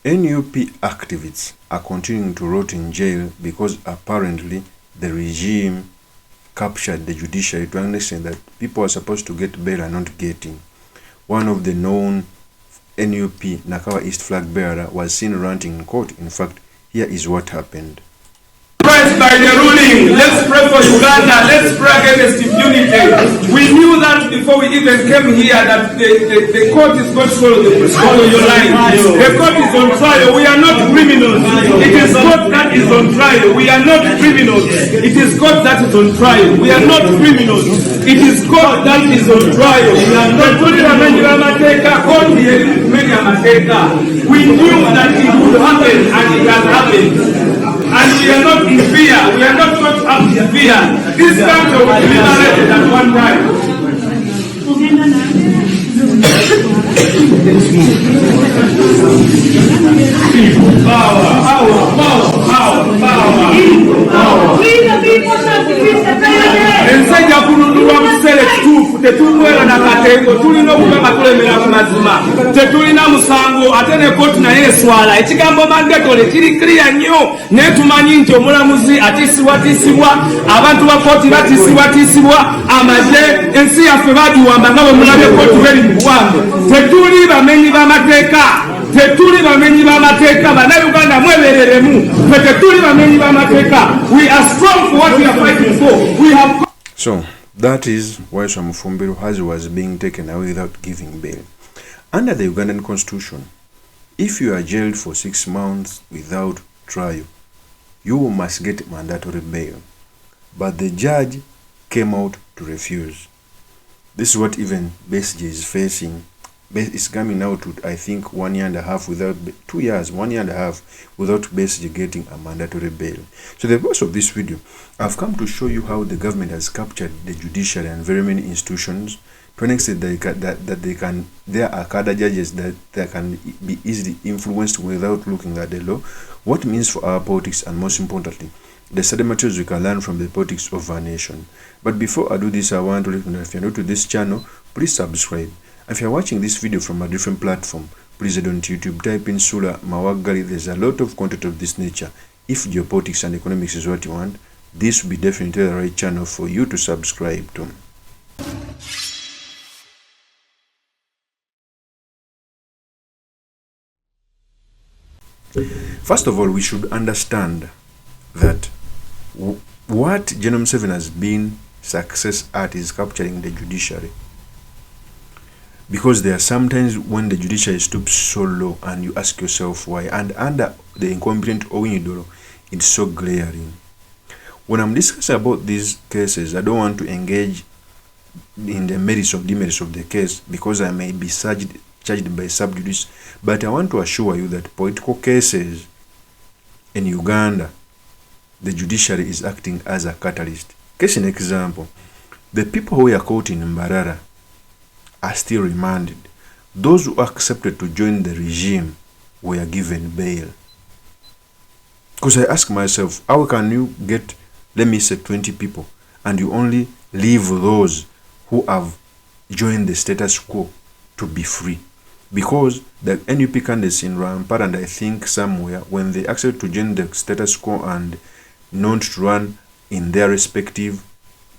NUP activists are continuing to rot in jail because apparently the regime captured the judiciary to understand that people are supposed to get bail and not getting. One of the known NUP Nakawa East flag bearer was seen ranting in court. In fact, here is what happened. By the ruling, let's pray for Uganda, let's pray against impunity. We knew that before we even came here that the court is going to follow your line. The court is on trial. We are not criminals. It is court that is on trial. We are not criminals. It is court that is on trial. We are not criminals. It is court that is on trial. We are not We knew that it would happen and it has happened. And we are not in fear. We are not going to have fear. This country will be liberated at one time. Ensajja kulundulwa musere kituufu tetumwera na katengo tulina okubanga tulemera ku mazima tetulina musango ate ne kooti naye eswala ekigambo mandatole kiri clear nnyo naye tumanyi nti omulamuzi atiisibwatiisibwa abantu ba kooti batiisibwatiisibwa amaze ensi yaffe bagiwamba nga bwe mulabye kooti beri mu buwange tetuli bamenyi b'amateeka tetuli bamenyi b'amateeka bannayuganda mwebereremu tetuli bamenyi b'amateeka. We are strong for what we are fighting for. We have. So that is why Mufumbiru was being taken away without giving bail. Under the Ugandan constitution, if you are jailed for 6 months without trial, you must get mandatory bail. But the judge came out to refuse. This is what even BSG is facing. It's coming now to, I think, 1 year and a half without, 2 years, 1 year and a half without basically getting a mandatory bail. So the purpose of this video, I've come to show you how the government has captured the judiciary and very many institutions to an extent that there are cadre judges that can be easily influenced without looking at the law. What it means for our politics, and most importantly, the study materials we can learn from the politics of our nation. But before I do this, I want to let you know, if you're new to this channel, please subscribe. If you're watching this video from a different platform, please head on to YouTube, type in Sula Mawagali. There's a lot of content of this nature. If geopolitics and economics is what you want, this will be definitely the right channel for you to subscribe to. First of all, we should understand that what Genome 7 has been success at is capturing the judiciary. Because there are sometimes when the judiciary stoops so low and you ask yourself why, and under the incompetent Owinidoro, it's so glaring. When I'm discussing about these cases, I don't want to engage in the merits of demerits of the case because I may be charged by sub judice, but I want to assure you that political cases in Uganda, the judiciary is acting as a catalyst. Case in example, the people who were caught in Mbarara are still remanded. Those who accepted to join the regime were given bail. Because I ask myself, how can you get, let me say, 20 people and you only leave those who have joined the status quo to be free? Because the NUP candidates in Rampart and I think somewhere, when they accept to join the status quo and not to run in their respective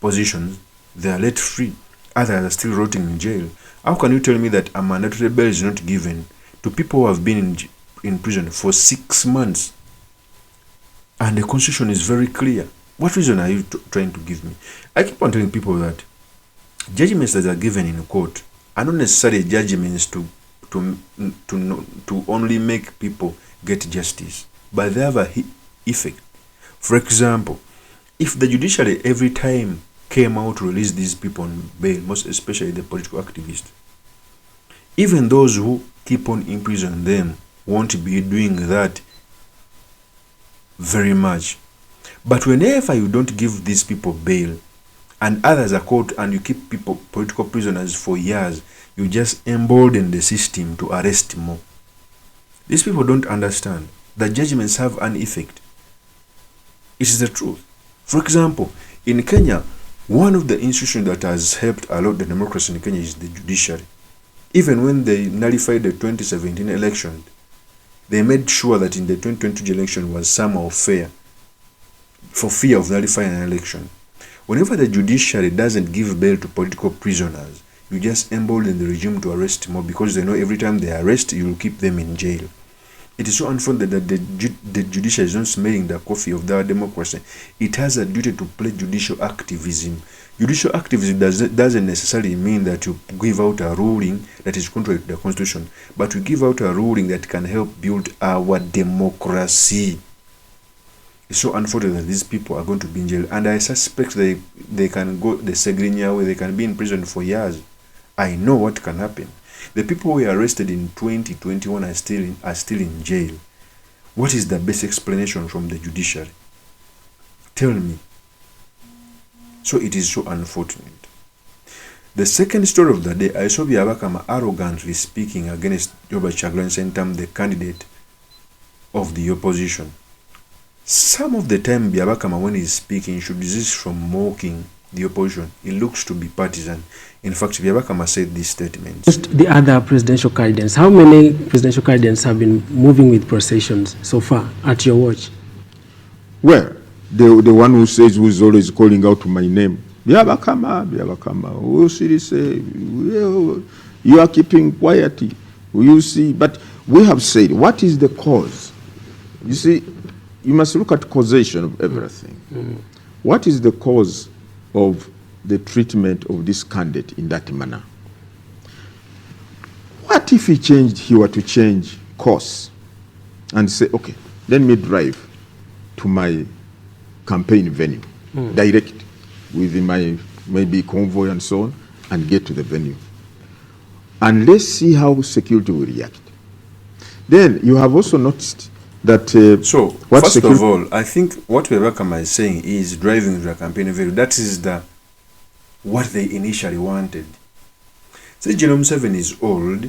positions, they are let free. Others are still rotting in jail. How can you tell me that a mandatory bail is not given to people who have been in prison for 6 months? And the constitution is very clear. What reason are you trying to give me? I keep on telling people that judgments that are given in court are not necessarily judgments to only make people get justice, but they have a effect. For example, if the judiciary every time came out to release these people on bail, most especially the political activists, even those who keep on imprisoning them won't be doing that very much. But whenever you don't give these people bail and others are caught and you keep people, political prisoners for years, you just embolden the system to arrest more. These people don't understand that judgments have an effect. It is the truth. For example, in Kenya, one of the institutions that has helped a lot the democracy in Kenya is the judiciary. Even when they nullified the 2017 election, They made sure that in the 2020 election was somehow fair, for fear of nullifying an election. Whenever the judiciary doesn't give bail to political prisoners, you just embolden the regime to arrest more, because they know every time they arrest, you will keep them in jail. It is so unfortunate that the judiciary is not smelling the coffee of their democracy. It has a duty to play judicial activism. Judicial activism doesn't necessarily mean that you give out a ruling that is contrary to the constitution, but you give out a ruling that can help build our democracy. It's so unfortunate that these people are going to be in jail, and I suspect they can go the Segrinya way. They can be in prison for years. I know what can happen. The people who were arrested in 2021 are still in jail. What is the best explanation from the judiciary? Tell me. So it is so unfortunate. The second story of the day, I saw BYABAKAMA arrogantly speaking against Robert Kyagulanyi Ssentamu, the candidate of the opposition. Some of the time BYABAKAMA, when he's speaking, should desist from mocking the opposition. It looks to be partisan. In fact, BYABAKAMA said this statement. Just the other presidential candidates, how many presidential candidates have been moving with processions so far at your watch? Well, the one who says, who is always calling out my name, BYABAKAMA, BYABAKAMA, who should say, you are keeping quiet, you see. But we have said, what is the cause? You see, you must look at causation of everything. What is the cause of the treatment of this candidate in that manner? What if he were to change course and say, okay, let me drive to my campaign venue, direct with my maybe convoy and so on, and get to the venue. And let's see how security will react. Then you have also noticed that so first of all, I think what BYABAKAMA is saying is driving to the campaign venue. That is what they initially wanted. Since General Museveni is old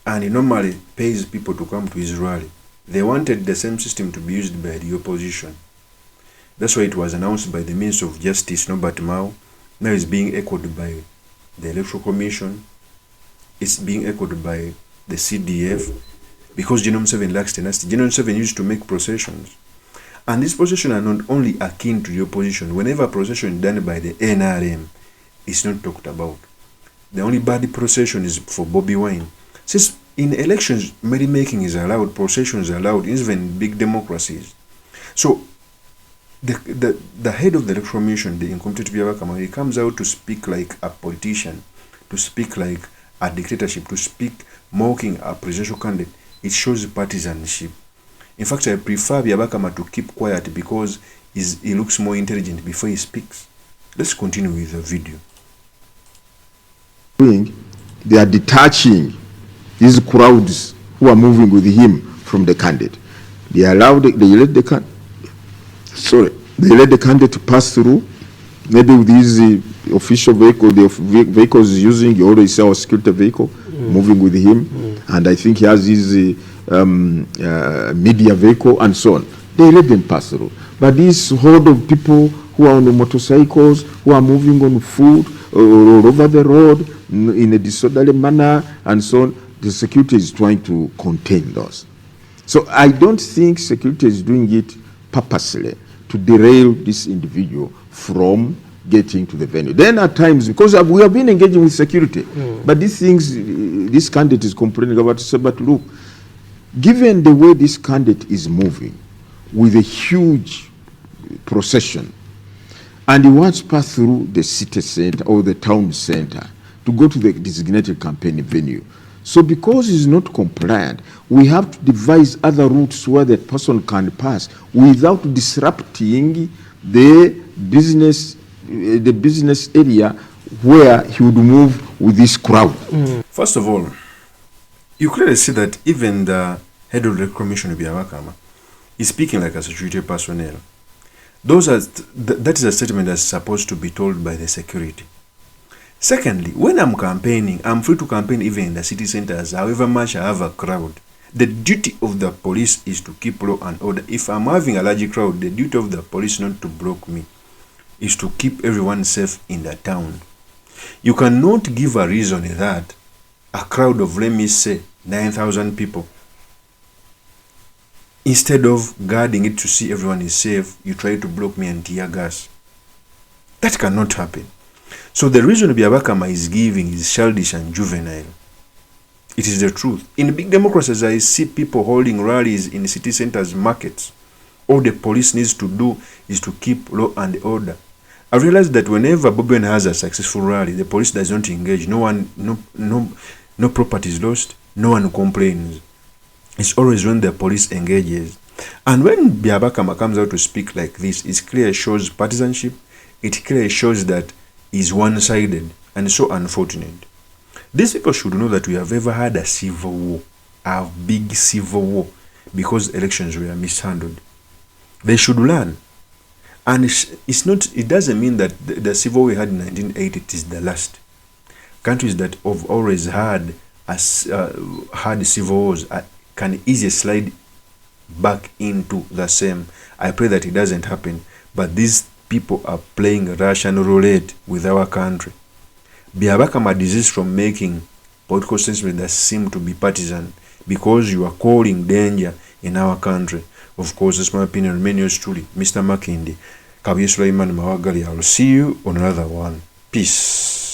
and he normally pays people to come to his rally, they wanted the same system to be used by the opposition. That's why it was announced by the Minister of Justice, Norbert Mao. Now it's being echoed by the Electoral Commission. It's being echoed by the CDF. Because General Museveni lacks tenacity. General Museveni used to make processions. And these processions are not only akin to the opposition. Whenever a procession is done by the NRM, it's not talked about. The only bad procession is for BOBI Wine. Since in elections, merrymaking is allowed, processions are allowed, even big democracies. So the head of the Electoral Commission, the incompetent BYABAKAMA, he comes out to speak like a politician, to speak like a dictatorship, to speak mocking a presidential candidate. It shows partisanship. In fact, I prefer BYABAKAMA to keep quiet because he looks more intelligent before he speaks. Let's continue with the video. They are detaching these crowds who are moving with him from the candidate. They let the candidate to pass through, maybe with his official vehicle, the vehicles he's using. You already saw a security vehicle moving with him, and I think he has his media vehicle and so on. They let them pass through. But this horde of people who are on the motorcycles, who are moving on foot or over the road in a disorderly manner and so on, the security is trying to contain those. So I don't think security is doing it purposely to derail this individual from getting to the venue. Then at times, because we have been engaging with security, but these things, this candidate is complaining about, but look, given the way this candidate is moving with a huge procession, and he wants to pass through the city center or the town center to go to the designated campaign venue. So because he's not compliant, we have to devise other routes where that person can pass without disrupting the business area where he would move with this crowd. First of all, you clearly see that even the head of the commission, BYABAKAMA, is speaking like a security personnel. That is a statement that's supposed to be told by the security. Secondly, when I'm campaigning, I'm free to campaign even in the city centers, however much I have a crowd. The duty of the police is to keep law and order. If I'm having a large crowd, the duty of the police not to block me is to keep everyone safe in the town. You cannot give a reason that a crowd of, let me say, 9,000 people Instead of guarding it to see everyone is safe, you try to block me and tear gas. That cannot happen. So the reason BYABAKAMA is giving is childish and juvenile. It is the truth. In big democracies, I see people holding rallies in city centers, markets. All the police needs to do is to keep law and order. I realized that whenever BOBI WINE has a successful rally, the police does not engage. No property is lost. No one complains. It's always when the police engages. And when BYABAKAMA comes out to speak like this, it clearly shows partisanship. It clearly shows that he's one-sided and so unfortunate. These people should know that we have ever had a civil war, a big civil war, because elections were mishandled. They should learn. And it doesn't mean that the civil war we had in 1980 is the last. Countries that have always had civil wars can easily slide back into the same. I pray that it doesn't happen. But these people are playing Russian roulette with our country. BYABAKAMA desist from making political statements that seem to be partisan because you are calling danger in our country. Of course, that's my opinion. Remain yours truly, Mr. Makindi. Kabiye Sulaiman Mawagali. I will see you on another one. Peace.